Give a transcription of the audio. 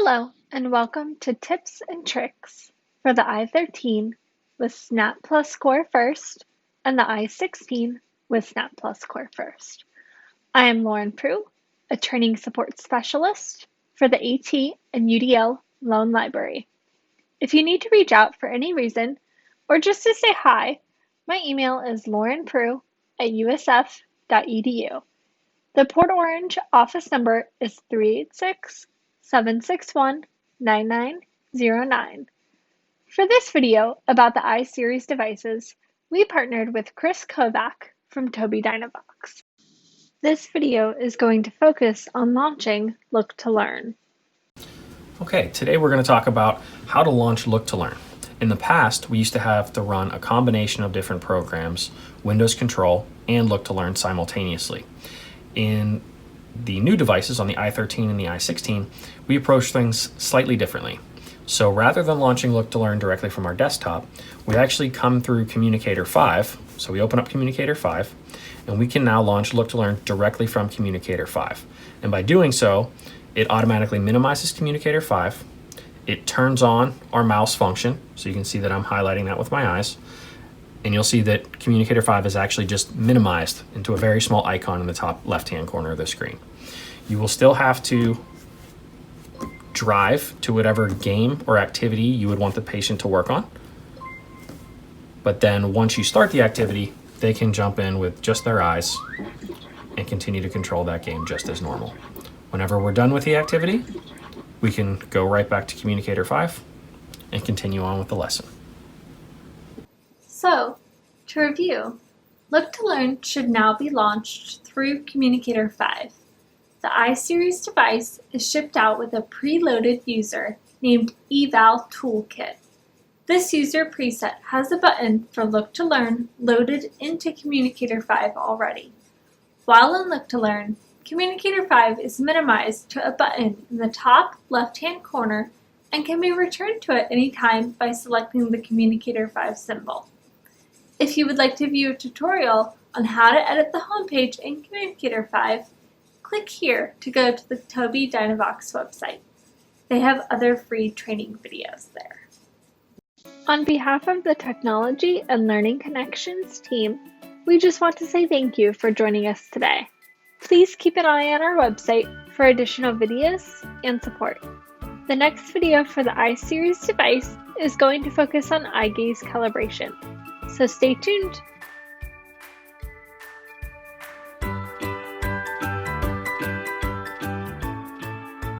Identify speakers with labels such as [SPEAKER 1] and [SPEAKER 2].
[SPEAKER 1] Hello, and welcome to Tips and Tricks for the I-13 with Snap Plus Core First and the I-16 with Snap Plus Core First. I am Lauren Prue, a training support specialist for the AT and UDL Loan Library. If you need to reach out for any reason or just to say hi, my email is laurenprue@usf.edu. The Port Orange office number is 386-761-9909. For this video about the I-Series devices, we partnered with Chris Kovac from Tobii Dynavox. This video is going to focus on launching Look2Learn.
[SPEAKER 2] Okay, today we're going to talk about how to launch Look2Learn. In the past, we used to have to run a combination of different programs, Windows Control and Look2Learn simultaneously. In the new devices on the i13 and the i16, we approach things slightly differently. So rather than launching Look2Learn directly from our desktop, we actually come through Communicator 5. So we open up Communicator 5, and we can now launch Look2Learn directly from Communicator 5. And by doing so, it automatically minimizes Communicator 5. It turns on our mouse function, so you can see that I'm highlighting that with my eyes. And you'll see that Communicator 5 is actually just minimized into a very small icon in the top left-hand corner of the screen. You will still have to drive to whatever game or activity you would want the patient to work on. But then once you start the activity, they can jump in with just their eyes and continue to control that game just as normal. Whenever we're done with the activity, we can go right back to Communicator 5 and continue on with the lesson.
[SPEAKER 1] So, to review, Look2Learn should now be launched through Communicator 5. The I-Series device is shipped out with a preloaded user named Eval Toolkit. This user preset has a button for Look2Learn loaded into Communicator 5 already. While in Look2Learn, Communicator 5 is minimized to a button in the top left-hand corner and can be returned to at any time by selecting the Communicator 5 symbol. If you would like to view a tutorial on how to edit the homepage in Communicator 5, click here to go to the Tobii Dynavox website. They have other free training videos there. On behalf of the Technology and Learning Connections team, we just want to say thank you for joining us today. Please keep an eye on our website for additional videos and support. The next video for the I-Series device is going to focus on eye gaze calibration. So stay tuned.